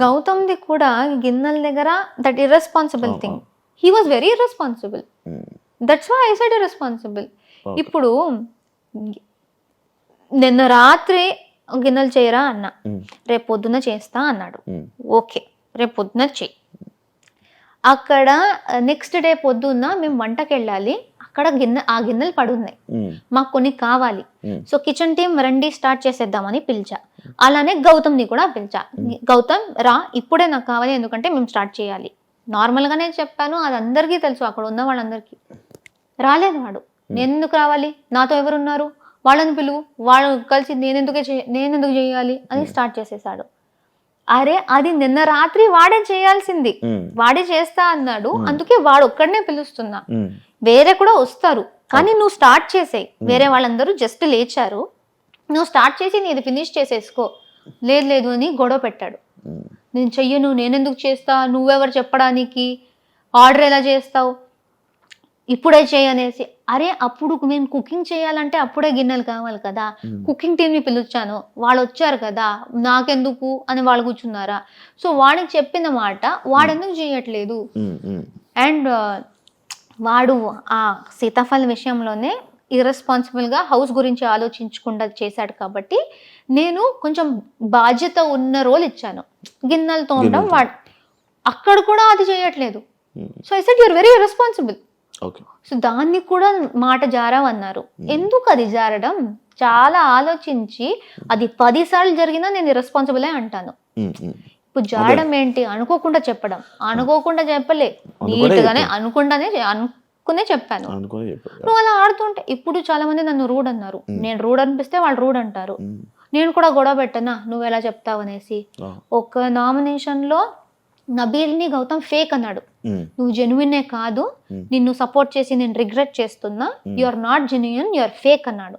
గౌతమ్ది కూడా గిన్నెల దగ్గర that irresponsible thing, he was very irresponsible, that's why I said irresponsible. ఇప్పుడు నిన్న రాత్రి గిన్నెలు చేయరా అన్న, రేపు పొద్దున్న చేస్తా అన్నాడు, ఓకే రేపు పొద్దున్న చెయ్యి. అక్కడ నెక్స్ట్ డే పొద్దున్న మేము వంటకి వెళ్ళాలి, అక్కడ ఆ గిన్నెలు పడున్నాయి, మాకు కొన్ని కావాలి. సో కిచెన్ టీం రండి స్టార్ట్ చేసేద్దామని పిలిచా. అలానే గౌతమ్ని కూడా పిలిచా, గౌతమ్ రా ఇప్పుడే నాకు కావాలి, ఎందుకంటే మేము స్టార్ట్ చేయాలి. నార్మల్గానే చెప్పాను, అది అందరికీ తెలుసు, అక్కడ ఉన్న వాళ్ళందరికీ. రాలేదు వాడు. నేను ఎందుకు రావాలి, నాతో ఎవరున్నారు, వాళ్ళని పిలువు, వాళ్ళు కలిసి నేనెందుకు చేయాలి అని స్టార్ట్ చేసేసాడు. అరే అది నిన్న రాత్రి వాడే చేయాల్సింది, వాడే చేస్తా అన్నాడు, అందుకే వాడు ఒక్కడనే పిలుస్తున్నా, వేరే కూడా వస్తారు కానీ నువ్వు స్టార్ట్ చేసేయి. వేరే వాళ్ళందరూ జస్ట్ లేచారు, నువ్వు స్టార్ట్ చేసి నీది ఫినిష్ చేసేసుకో. లేదు అని గొడవ పెట్టాడు. నేను చెయ్యను, నేనెందుకు చేస్తా, నువ్వెవరు చెప్పడానికి, ఆర్డర్ ఎలా చేస్తావు, ఇప్పుడే చేయనేసి. అరే అప్పుడు మేము కుకింగ్ చేయాలంటే అప్పుడే గిన్నెలు కావాలి కదా, కుకింగ్ టీమ్ని పిలిచాను, వాళ్ళు వచ్చారు కదా, నాకెందుకు అని వాళ్ళు కూర్చున్నారా. సో వాడికి చెప్పిన మాట వాడెందుకు చేయట్లేదు. అండ్ వాడు ఆ సీతాఫల్ విషయంలోనే ఇర్రెస్పాన్సిబుల్గా హౌస్ గురించి ఆలోచించకుండా చేశాడు కాబట్టి నేను కొంచెం బాధ్యత ఉన్న రోల్ ఇచ్చాను. గిన్నెలు తోమడం వాడు అక్కడ కూడా అది చేయట్లేదు. So I said you are very irresponsible. So దాన్ని కూడా మాట జారావన్నారు. ఎందుకు అది జారడం, చాలా ఆలోచించి అది 10 సార్లు జరిగినా నేను ఇర్రెస్పాన్సిబులే అంటాను. ఇప్పుడు జారడం ఏంటి, అనుకోకుండా చెప్పడం, అనుకోకుండా చెప్పలే, నీట్గానే అనుకునే చెప్పాను. నువ్వు అలా ఆడుతుంటే ఇప్పుడు చాలా మంది నన్ను రూడ్ అన్నారు, నేను రూడ్ అనిపిస్తే వాళ్ళు రూడ్ అంటారు. నేను కూడా గొడవ పెట్టనా నువ్వు ఎలా చెప్తావు అనేసి. ఒక నామినేషన్ లో నబీల్ని గౌతమ్ ఫేక్ అన్నాడు, నువ్వు జెన్యునే కాదు, నిన్ను సపోర్ట్ చేసి నేను రిగ్రెట్ చేస్తున్నా, you are not genuine, you are fake అన్నాడు.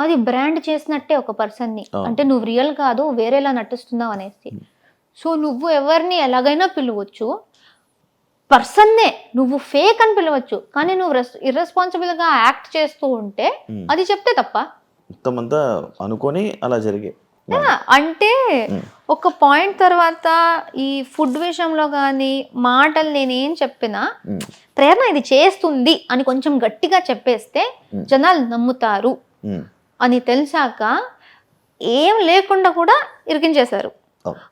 అది బ్రాండ్ చేసినట్టే ఒక పర్సన్ ని, అంటే నువ్వు రియల్ కాదు వేరేలా నటిస్తున్నావు అనేసి. సో నువ్వు ఎవరిని ఎలాగైనా పిలవచ్చు, పర్సన్నే నువ్వు ఫేక్ అని పిలవచ్చు, కానీ నువ్వు ఇర్రెస్పాన్సిబుల్ గా యాక్ట్ చేస్తూ ఉంటే అది చెప్తే తప్ప. మొత్తం అంతా అనుకొని అలా జరిగే అంటే ఒక పాయింట్ తర్వాత ఈ ఫుడ్ విషయంలో కానీ మాటలు నేనేం చెప్పినా ప్రేరణ ఇది చేస్తుంది అని కొంచెం గట్టిగా చెప్పేస్తే జనాలు నమ్ముతారు అని తెలిసాక ఏం లేకుండా కూడా ఇరికించేశారు.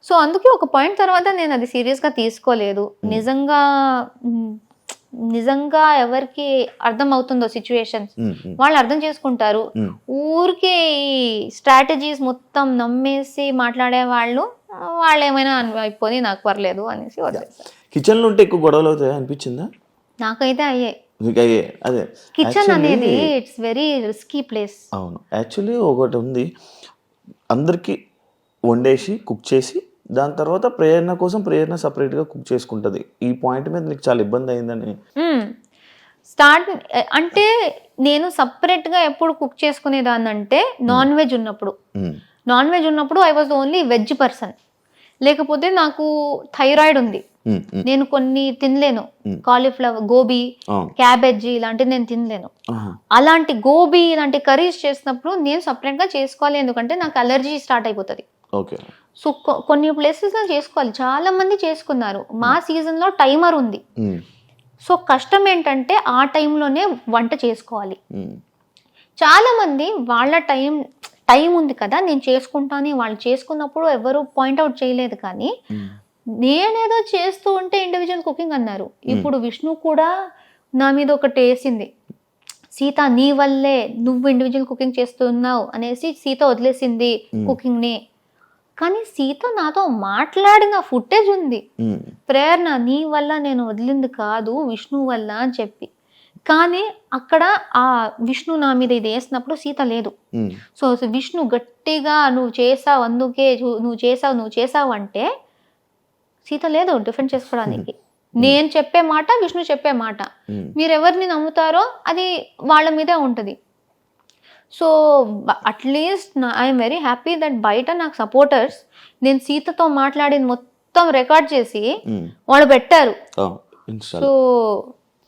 సో అందుకే ఒక పాయింట్ తర్వాత నేను అది సీరియస్గా తీసుకోలేదు. నిజంగా ఎవరికి అర్థం అవుతుందో సిచ్యువేషన్స్ వాళ్ళు అర్థం చేసుకుంటారు. ఊరికే ఈ స్ట్రాటజీస్ మొత్తం నమ్మేసి మాట్లాడే వాళ్ళు ఏమైనా అయిపోయి నాకు పర్లేదు అనేసి వదిలేస్తారు. కిచెన్ లో ఉంటే ఎక్కువ గొడవలు అవుతాయి అనిపించిందా? నాకైతే అయ్యాయి. అదే కిచెన్ అనేది ఇట్స్ వెరీ రిస్కీ ప్లేస్. అవును, యాక్చువల్లీ ఒకటి ఉంది, అందరికి వండేసి కుక్ చేసి దాని తర్వాత ప్రేరణ సపరేట్గా కుక్ చేసుకుంటుంది. ఈ పాయింట్ మీద నీకు చాలా ఇబ్బంది అయిందని స్టార్ట్ అంటే నేను సపరేట్గా ఎప్పుడు కుక్ చేసుకునేదాన్ని అంటే నాన్ వెజ్ ఉన్నప్పుడు I was only veg person. లేకపోతే నాకు థైరాయిడ్ ఉంది, నేను కొన్ని తినలేను, కాలీఫ్లవర్, గోబీ, క్యాబేజీ ఇలాంటివి నేను తినలేను. అలాంటి గోబీ ఇలాంటి కర్రీస్ చేసినప్పుడు నేను సపరేట్గా చేసుకోవాలి, ఎందుకంటే నాకు అలర్జీ స్టార్ట్ అయిపోతుంది. సో కొన్ని ప్లేసెస్ లో చేసుకోవాలి, చాలా మంది చేసుకున్నారు. మా సీజన్ లో టైమర్ ఉంది, సో కష్టం ఏంటంటే ఆ టైంలోనే వంట చేసుకోవాలి. చాలా మంది వాళ్ళ టైం ఉంది కదా నేను చేసుకుంటాను, వాళ్ళు చేసుకున్నప్పుడు ఎవరు పాయింట్అవుట్ చేయలేదు. కానీ నేనేదో చేస్తూ ఉంటే ఇండివిజువల్ కుకింగ్ అన్నారు. ఇప్పుడు విష్ణు కూడా నా మీద ఒకటి వేసింది, సీత నీ వల్లే నువ్వు ఇండివిజువల్ కుకింగ్ చేస్తున్నావు అనేసి సీత వదిలేసింది కుకింగ్ని. కానీ సీత నాతో మాట్లాడిన ఫుటేజ్ ఉంది, ప్రేరణ నీ వల్ల నేను వదిలింది కాదు విష్ణు వల్ల అని చెప్పి. కానీ అక్కడ ఆ విష్ణు నా మీద ఇది వేసినప్పుడు సీత లేదు. సో విష్ణు గట్టిగా నువ్వు చేసావు, అందుకే నువ్వు చేసావు అంటే సీత లేదు డిఫెండ్ చేసుకోవడానికి. నేను చెప్పే మాట, విష్ణు చెప్పే మాట, మీరెవరిని నమ్ముతారో అది వాళ్ళ మీదే ఉంటుంది. So at least I'm very happy that బయట నాకు సపోర్టర్స్ నేను సీతతో మాట్లాడింది మొత్తం రికార్డ్ చేసి వాళ్ళు పెట్టారు. సో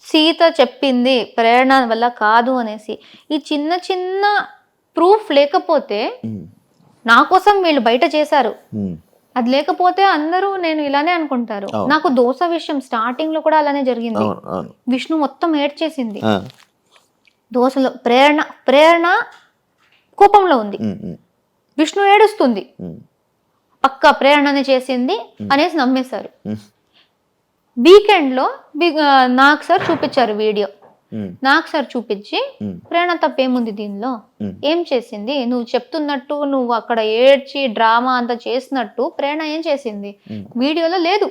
సీత చెప్పింది ప్రేరణ వల్ల కాదు అనేసి. ఈ చిన్న చిన్న ప్రూఫ్ లేకపోతే నా కోసం వీళ్ళు బయట చేశారు, అది లేకపోతే అందరూ నేను ఇలానే అనుకుంటారు. నాకు దోశ విషయం స్టార్టింగ్ లో కూడా అలానే జరిగింది. విష్ణు మొత్తం ఏడ్చేసింది. దోశలో ప్రేరణ కోపంలో ఉంది, విష్ణు ఏడుస్తుంది, పక్క ప్రేరణని చేసింది అనేసి నమ్మేశారు. వీకెండ్ లో నాకు సార్ చూపించారు వీడియో. నాకు సార్ చూపించి ప్రేరణ తప్పేముంది దీనిలో, ఏం చేసింది, నువ్వు చెప్తున్నట్టు నువ్వు అక్కడ ఏడ్చి డ్రామా అంతా చేసినట్టు ప్రేరణ ఏం చేసింది వీడియోలో లేదు,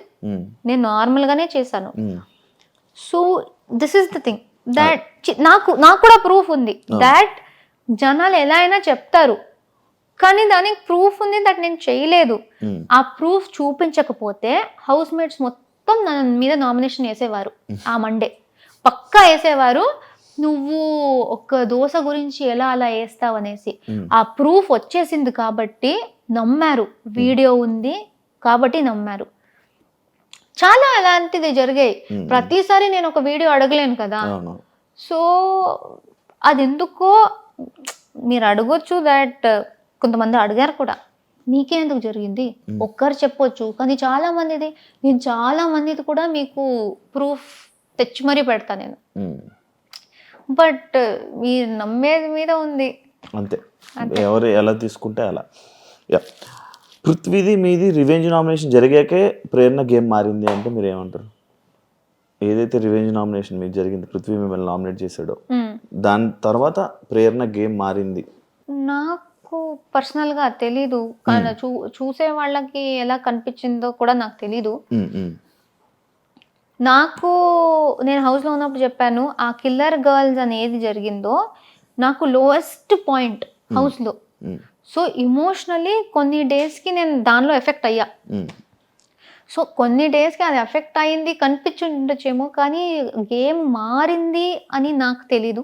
నేను నార్మల్ గానే చేశాను. So this is the thing that నాకు కూడా ప్రూఫ్ ఉంది దాట్ జనాలు ఎలా అయినా చెప్తారు, కానీ దానికి ప్రూఫ్ ఉంది దట్ నేను చేయలేదు. ఆ ప్రూఫ్ చూపించకపోతే హౌస్ మేట్స్ మొత్తం నా మీద నామినేషన్ వేసేవారు. ఆ మండే పక్కా వేసేవారు, నువ్వు ఒక దోశ గురించి ఎలా అలా వేస్తావు అనేసి. ఆ ప్రూఫ్ వచ్చేసింది కాబట్టి నమ్మారు, వీడియో ఉంది కాబట్టి నమ్మారు. చాలా అలాంటిది జరిగాయి. ప్రతిసారి నేను ఒక వీడియో అడగలేను కదా. సో అది ఎందుకో మీరు అడగొచ్చు, దట్ కొంతమంది అడిగారు కూడా, మీకే ఎందుకు జరిగింది ఒక్కరు చెప్పొచ్చు, కానీ చాలా మందిది నేను చాలా మందిది కూడా మీకు ప్రూఫ్ తెచ్చి మరీ పెడతా నేను. బట్ మీరు నమ్మేది మీద ఉంది అంతే, ఎవరు ఎలా తీసుకుంటే అలా. పృథ్వీది మీది రివెంజ్ నామినేషన్ జరిగాకే ప్రేరణ గేమ్ మారింది అంటే మీరు ఏమంటారు? ఏదైతే రివెంజ్ నామినేషన్ మీకు జరిగింది, పృథ్వీ మిమ్మల్ని నామినేట్ చేశాడో, దాని తర్వాత ప్రేరణ గేమ్ మారింది. నాకు పర్సనల్ గా తెలీదు, చూసే వాళ్ళకి ఎలా కనిపించిందో కూడా నాకు తెలీదు. నాకు నేను హౌస్లో ఉన్నప్పుడు చెప్పాను, ఆ కిల్లర్ గర్ల్స్ అనేది జరిగిందో నాకు లోయెస్ట్ పాయింట్ హౌస్లో. సో ఇమోషనలీ కొన్ని డేస్కి నేను దానిలో ఎఫెక్ట్ అయ్యా. సో కొన్ని డేస్కి అది ఎఫెక్ట్ అయింది కనిపించుండొచ్చేమో, కానీ గేమ్ మారింది అని నాకు తెలీదు.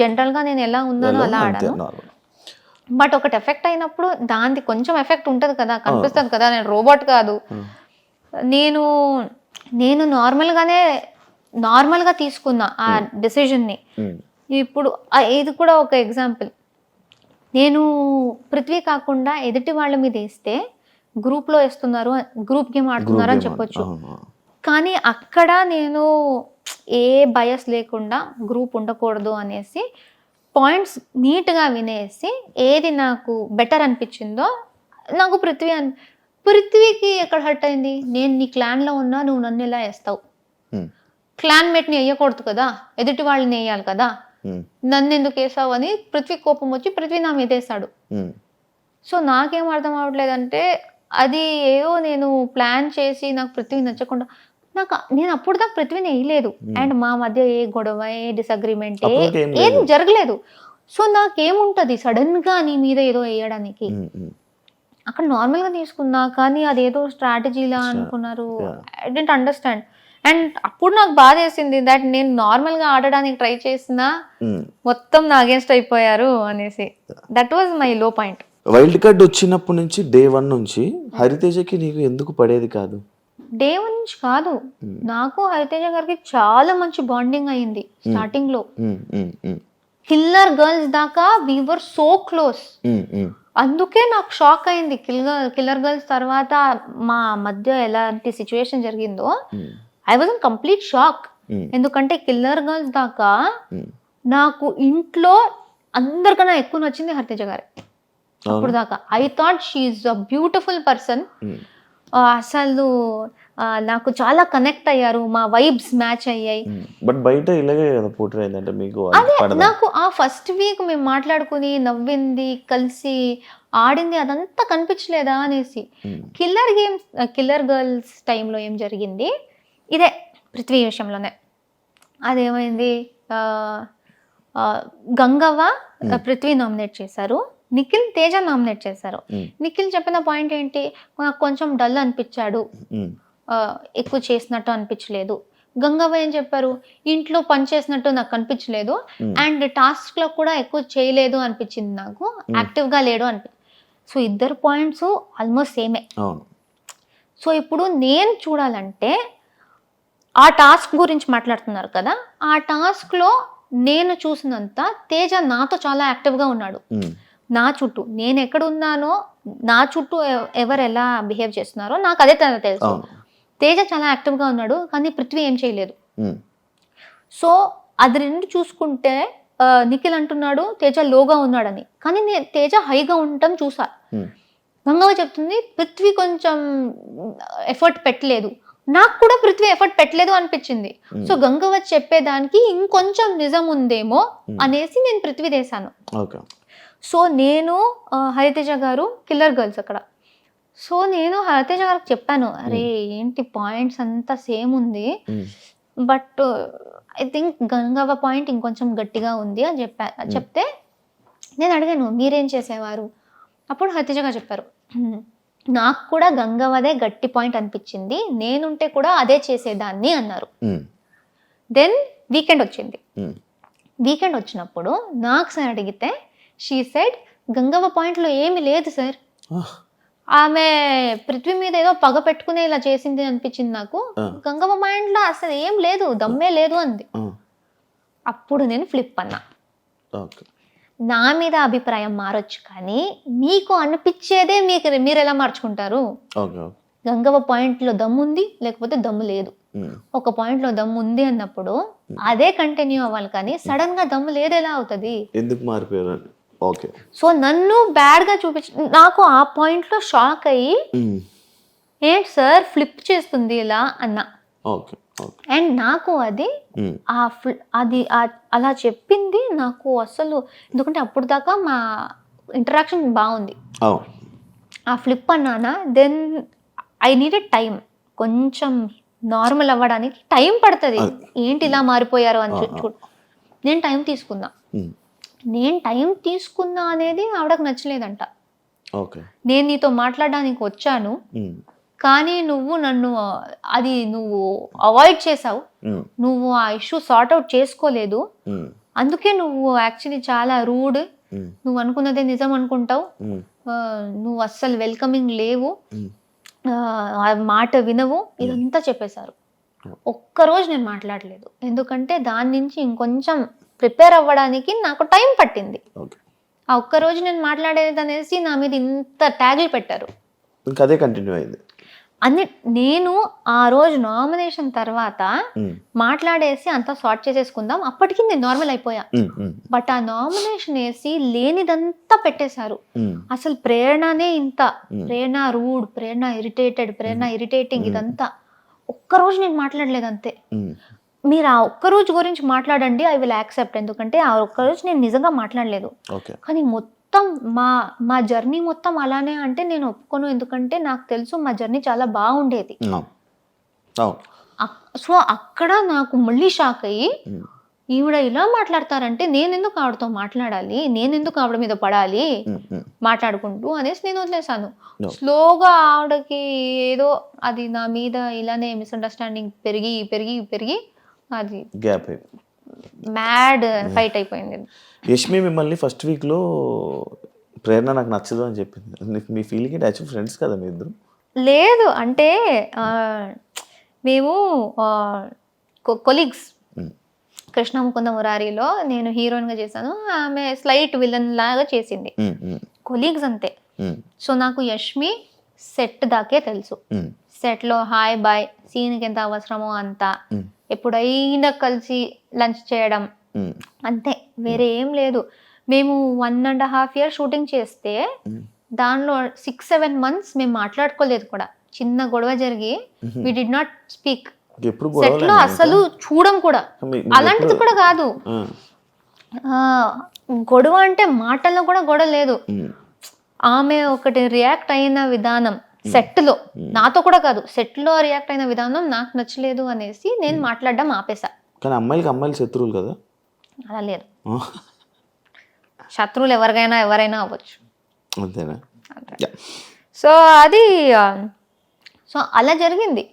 జనరల్గా నేను ఎలా ఉన్నానో అలా ఆడాను. బట్ ఒకటి ఎఫెక్ట్ అయినప్పుడు దానికి కొంచెం ఎఫెక్ట్ ఉంటుంది కదా, కనిపిస్తుంది కదా. నేను రోబోట్ కాదు. నేను నార్మల్గా తీసుకున్నా ఆ డెసిషన్ని. ఇప్పుడు ఇది కూడా ఒక ఎగ్జాంపుల్. నేను పృథ్వీ కాకుండా ఎదుటి వాళ్ళ మీద వేస్తే గ్రూప్లో వేస్తున్నారు, గ్రూప్ గేమ్ ఆడుతున్నారు అని చెప్పొచ్చు. కానీ అక్కడ నేను ఏ బయస్ లేకుండా గ్రూప్ ఉండకూడదు అనేసి పాయింట్స్ నీట్గా వినేసి ఏది నాకు బెటర్ అనిపించిందో నాకు పృథ్వీకి ఎక్కడ హర్ట్ అయింది, నేను నీ క్లాన్లో ఉన్నా నువ్వు నన్ను ఎలా వేస్తావు, క్లాన్మేట్ని వేయకూడదు కదా, ఎదుటి వాళ్ళని వేయాలి కదా, నన్ను ఎందుకు వేసావు అని పృథ్వీ కోపం వచ్చి పృథ్వీ నా మీద వేసాడు. సో నాకేం అర్థం అవ్వట్లేదంటే అది ఏదో నేను ప్లాన్ చేసి నాకు పృథ్వీ నచ్చకుండా నేను అప్పుడు దాకా పృథ్వీని వేయలేదు. అండ్ మా మధ్య ఏ గొడవ ఏ డిసగ్రిమెంట్ ఏం జరగలేదు. సో నాకేముంటది సడన్ గా నీ మీద ఏదో వేయడానికి, అక్కడ నార్మల్ గా తీసుకున్నా, కానీ అదేదో స్ట్రాటజీలా అనుకున్నారు. I don't understand. అండ్ అప్పుడు నాకు బాధ వేసింది దట్ నేను నార్మల్ గా ఆడడానికి ట్రై చేసినా మొత్తం నా అగేన్స్ట్ అయిపోయారు అనేసి. దట్ వాజ్ మై లో పాయింట్. వైల్డ్ కార్డ్ వచ్చినప్పటి నుంచి డే 1 నుంచి హరితేజకి నీకు ఎందుకు పడేది కాదు? డే 1 నుంచి కాదు, నాకు హరితేజ గారికి చాలా మంచి బాండింగ్ అయింది స్టార్టింగ్ లో. కిల్లర్ గర్ల్స్ దాకా వి వర్ సో క్లోజ్. అందుకే నాకు షాక్ అయింది కిల్లర్ గర్ల్స్ తర్వాత మా మధ్య ఎలాంటి సిచ్యువేషన్ జరిగిందో. I was in complete shock. ఎందుకంటే కిల్లర్ గర్ల్స్ దాకా నాకు ఇంట్లో అందరికన్నా ఎక్కువ నచ్చింది హరితేజ గారి. అప్పుడు దాకా I thought she's a beautiful person. అసలు నాకు చాలా కనెక్ట్ అయ్యారు, మా వైబ్స్ మ్యాచ్ అయ్యాయి. బట్ బయట ఇలాగే కదా పోర్ట్రే అయిందంటే మీకు అదే నాకు ఆ ఫస్ట్ వీక్ మేము మాట్లాడుకుని నవ్వింది కలిసి ఆడింది అదంతా కనిపించలేదా అనేసి. కిల్లర్ గర్ల్స్ టైంలో ఏం జరిగింది, ఇదే పృథ్వీ విషయంలోనే. అదేమైంది, గంగవ్వ పృథ్వీ నామినేట్ చేశారు, నిఖిల్ తేజ నామినేట్ చేశారు. నిఖిల్ చెప్పిన పాయింట్ ఏంటి, నాకు కొంచెం డల్ అనిపించాడు, ఎక్కువ చేసినట్టు అనిపించలేదు. గంగవ్వ ఏం చెప్పారు, ఇంట్లో పని చేసినట్టు నాకు అనిపించలేదు, అండ్ టాస్క్ లో కూడా ఎక్కువ చేయలేదు అనిపించింది, నాకు యాక్టివ్ గా లేడు సో ఇద్దరు పాయింట్స్ ఆల్మోస్ట్ సేమే. సో ఇప్పుడు నేను చూడాలంటే ఆ టాస్క్ గురించి మాట్లాడుతున్నారు కదా, ఆ టాస్క్ లో నేను చూసినంత తేజ నాతో చాలా యాక్టివ్ గా ఉన్నాడు. నా చుట్టూ నేను ఎక్కడ ఉన్నానో నా చుట్టూ ఎవరు ఎలా బిహేవ్ చేస్తున్నారో నాకు అదే తెలుసు. అవును. తేజ చాలా యాక్టివ్గా ఉన్నాడు కానీ పృథ్వీ ఏం చేయలేదు. సో అది రెండు చూసుకుంటే నిఖిల్ అంటున్నాడు తేజ లోగా ఉన్నాడని, కానీ నేను తేజ హైగా ఉండటం చూసా. గంగవ్వ చెప్తుంది పృథ్వీ కొంచెం ఎఫర్ట్ పెట్టలేదు, నాకు కూడా పృథ్వీ ఎఫర్ట్ పెట్టలేదు అనిపించింది. సో గంగవ్వ చెప్పేదానికి ఇంకొంచెం నిజం ఉందేమో అనేసి నేను పృథ్వీ వేశాను. సో నేను హరితేజ గారు కిల్లర్ గర్ల్స్ అక్కడ. సో నేను హరితేజ గారికి చెప్పాను, అరే ఏంటి పాయింట్స్ అంతా సేమ్ ఉంది, but I think Gangavva point ఇంకొంచెం గట్టిగా ఉంది అని చెప్తే నేను అడిగాను మీరేం చేసేవారు. అప్పుడు హరితేజ గారు చెప్పారు, నాకు కూడా గంగవ్వదే గట్టి పాయింట్ అనిపించింది, నేనుంటే కూడా అదే చేసేదాన్ని అన్నారు. దెన్ వీకెండ్ వచ్చింది. వీకెండ్ వచ్చినప్పుడు నాకు సార్ అడిగితే షీ సెడ్ గంగవ్వ పాయింట్లో ఏమీ లేదు సార్, ఆమె పృథ్వీ మీద ఏదో పగ పెట్టుకునే ఇలా చేసింది అనిపించింది నాకు, గంగవ్వ పాయింట్లో అసలు ఏం లేదు, దమ్మే లేదు అంది. అప్పుడు నేను ఫ్లిప్ అన్నా. నా మీద అభిప్రాయం మారొచ్చు కానీ మీకు అనిపించేదే మీరు ఎలా మార్చుకుంటారు. గంగవ్వ పాయింట్లో దమ్ము ఉంది లేకపోతే దమ్ము లేదు. ఒక పాయింట్లో దమ్ము ఉంది అన్నప్పుడు అదే కంటిన్యూ అవ్వాలి కానీ సడన్ గా దమ్ము లేదు ఎలా అవుతుంది, ఎందుకు మారిపోయారు. సో నన్ను బ్యాడ్ గా చూపించి నాకు ఆ పాయింట్ లో షాక్ అయ్యి ఏంటి సార్ ఫ్లిప్ చేస్తుంది ఇలా అన్నా. అండ్ నాకు అది అలా చెప్పింది నాకు అసలు, ఎందుకంటే అప్పుడు దాకా మా ఇంటరాక్షన్ బాగుంది. ఆ ఫ్లిప్ అన్నానా దెన్ ఐ నీడెడ్ టైం, కొంచెం నార్మల్ అవ్వడానికి టైం పడుతుంది, ఏంటి ఇలా మారిపోయారు అని నేను టైం తీసుకున్నా. నేను టైం తీసుకున్నా అనేది ఆవిడకు నచ్చలేదంట. నేను నీతో మాట్లాడడానికి వచ్చాను కానీ నువ్వు నన్ను నువ్వు అవాయిడ్ చేసావు, నువ్వు ఆ ఇష్యూ సార్ట్ అవుట్ చేసుకోలేదు, అందుకే నువ్వు యాక్చువల్లీ చాలా రూడ్, నువ్వు అనుకున్నదే నిజం అనుకుంటావు, నువ్వు అస్సలు వెల్కమింగ్ లేవు, మాట వినవు, ఇదంతా చెప్పేశారు. ఒక్కరోజు నేను మాట్లాడలేదు, ఎందుకంటే దాని నుంచి ఇంకొంచెం ప్రిపేర్ అవ్వడానికి నాకు టైం పట్టింది. ఆ ఒక్కరోజు నేను మాట్లాడేది అనేసి నా మీద ఇంత ట్యాగ్లు పెట్టారు. అదే కంటిన్యూ అయింది. నేను ఆ రోజు నామినేషన్ తర్వాత మాట్లాడేసి అంతా సార్ట్ చేసేసుకుందాం, అప్పటికి నేను నార్మల్ అయిపోయా. బట్ ఆ నామినేషన్ వేసి లేనిదంతా పెట్టేశారు. అసలు ప్రేరణనే ఇంత, ప్రేరణ రూడ్, ప్రేరణ ఇరిటేటెడ్, ప్రేరణ ఇరిటేటింగ్, ఇదంతా. ఒక్కరోజు నేను మాట్లాడలేదు అంతే. మీరు ఆ ఒక్కరోజు గురించి మాట్లాడండి, ఐ విల్ యాక్సెప్ట్, ఎందుకంటే ఆ ఒక్కరోజు నేను నిజంగా మాట్లాడలేదు. కానీ మొత్తం మా జర్నీ మొత్తం అలానే అంటే నేను ఒప్పుకోను, ఎందుకంటే నాకు తెలుసు మా జర్నీ చాలా బాగుండేది. సో అక్కడ నాకు మళ్ళీ షాక్ అయ్యి ఈవిడ ఇలా మాట్లాడతారంటే నేనెందుకు ఆవిడతో మాట్లాడాలి, నేనెందుకు ఆవిడ మీద పడాలి మాట్లాడుకుంటూ అనేసి నేను వదిలేసాను. స్లోగా ఆవిడకి ఏదో అది నా మీద ఇలానే మిస్అండర్స్టాండింగ్ పెరిగి పెరిగి పెరిగి అది గ్యాప్ మ్యాడ్ ఫైట్ అయిపోయింది. యష్మి మిమ్మల్ని ఫస్ట్ వీక్లో ప్రేరణ నాకు నచ్చదు అని చెప్పింది, మీ ఫీలింగ్ ఏంటి? యాక్చువల్ ఫ్రెండ్స్ కదా మీ ఇద్దరు? లేదు అంటే మేము కొలీగ్స్, కృష్ణ ముకుంద మురారిలో నేను హీరోయిన్గా చేశాను, ఆమె స్లైట్ విలన్ లాగా చేసింది, కొలీగ్స్ అంతే. సో నాకు యష్మి సెట్ దాకే తెలుసు, సెట్లో హాయ్ బాయ్, సీన్కి ఎంత అవసరమో అంత, ఎప్పుడైనా కలిసి లంచ్ చేయడం అంతే, వేరే ఏం లేదు. మేము 1.5 years షూటింగ్ చేస్తే దానిలో 6-7 months మేము మాట్లాడుకోలేదు కూడా. చిన్న గొడవ జరిగి we did not speak. Set లో అసలు చూడం కూడా, అలాంటిది కూడా కాదు. గొడవ అంటే మాటల్లో కూడా గొడవ లేదు. ఆమె ఒకటి రియాక్ట్ అయిన విధానం సెట్ లో, నాతో కూడా కాదు, సెట్ లో రియాక్ట్ అయిన విధానం నాకు నచ్చలేదు అనేసి నేను మాట్లాడడం ఆపేసా. కానీ అమ్మాయిలు శత్రువులు కదా? అలా లేదు, శత్రువులు ఎవరైనా అవ్వచ్చు. అంతేనా? సో అది సో అలా జరిగింది.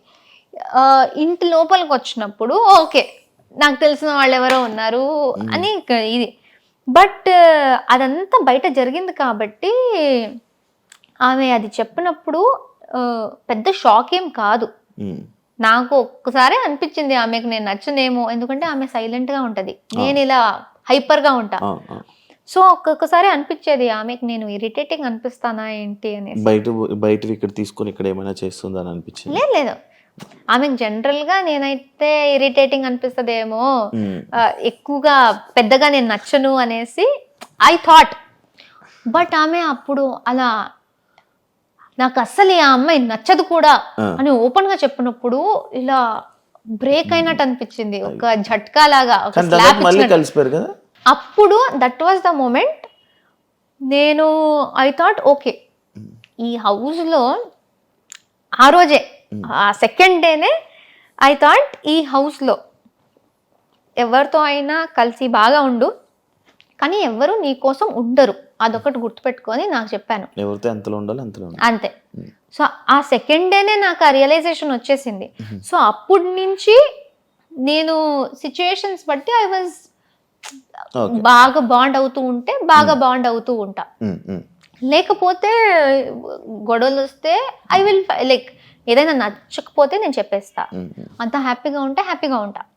ఇంటి లోపలికి వచ్చినప్పుడు ఓకే నాకు తెలిసిన వాళ్ళు ఎవరో ఉన్నారు అని ఇది, బట్ అదంతా బయట జరిగింది కాబట్టి ఆమె అది చెప్పినప్పుడు పెద్ద షాక్ ఏం కాదు. నాకు ఒక్కసారి అనిపించింది ఆమెకు నేను నచ్చనేమో, ఎందుకంటే ఆమె సైలెంట్గా ఉంటుంది, నేను ఇలా హైపర్గా ఉంటా. సో ఒక్కొక్కసారి అనిపించేది ఆమెకి నేను ఇరిటేటింగ్ అనిపిస్తానా ఏంటి అనేసి. బయటవి ఇక్కడ తీసుకొని ఇక్కడ ఏమైనా చేస్తుందని అనిపించింది? లేదు ఆమెకు జనరల్గా నేనైతే ఇరిటేటింగ్ అనిపిస్తుందేమో, ఎక్కువగా పెద్దగా నేను నచ్చను అనేసి ఐ థాట్. బట్ ఆమె అప్పుడు అలా నాకు అస్సలు ఆ అమ్మాయి నచ్చదు కూడా అని ఓపెన్ గా చెప్పినప్పుడు ఇలా బ్రేక్ అయినట్టు అనిపించింది, ఒక జట్కా లాగా, ఒక స్లాప్ కలిసిపోయారు కదా. అప్పుడు దట్ వాజ్ ద మూమెంట్. నేను ఐ థాట్ ఓకే, ఈ హౌస్ లో ఆ రోజే ఆ సెకండ్ డేనే ఐ థాట్ ఈ హౌస్ లో ఎవరితో అయినా కలిసి బాగా ఉండు, కానీ ఎవరు నీ కోసం ఉండరు, అదొకటి గుర్తుపెట్టుకొని నాకు చెప్పాను. ఎవరితో ఎంతలో ఉండాలి అంతలో అంతే. సో ఆ సెకండ్ డేనే నాకు ఆ రియలైజేషన్ వచ్చేసింది. సో అప్పటి నుంచి నేను సిచ్యుయేషన్స్ బట్టి ఐ వాజ్ బాగా బాండ్ అవుతూ ఉంటే బాగా బాండ్ అవుతూ ఉంటా. లేకపోతే గొడవలు వస్తే ఐ విల్ లైక్ ఏదైనా నచ్చకపోతే నేను చెప్పేస్తా, అంత హ్యాపీగా ఉంటే హ్యాపీగా ఉంటా.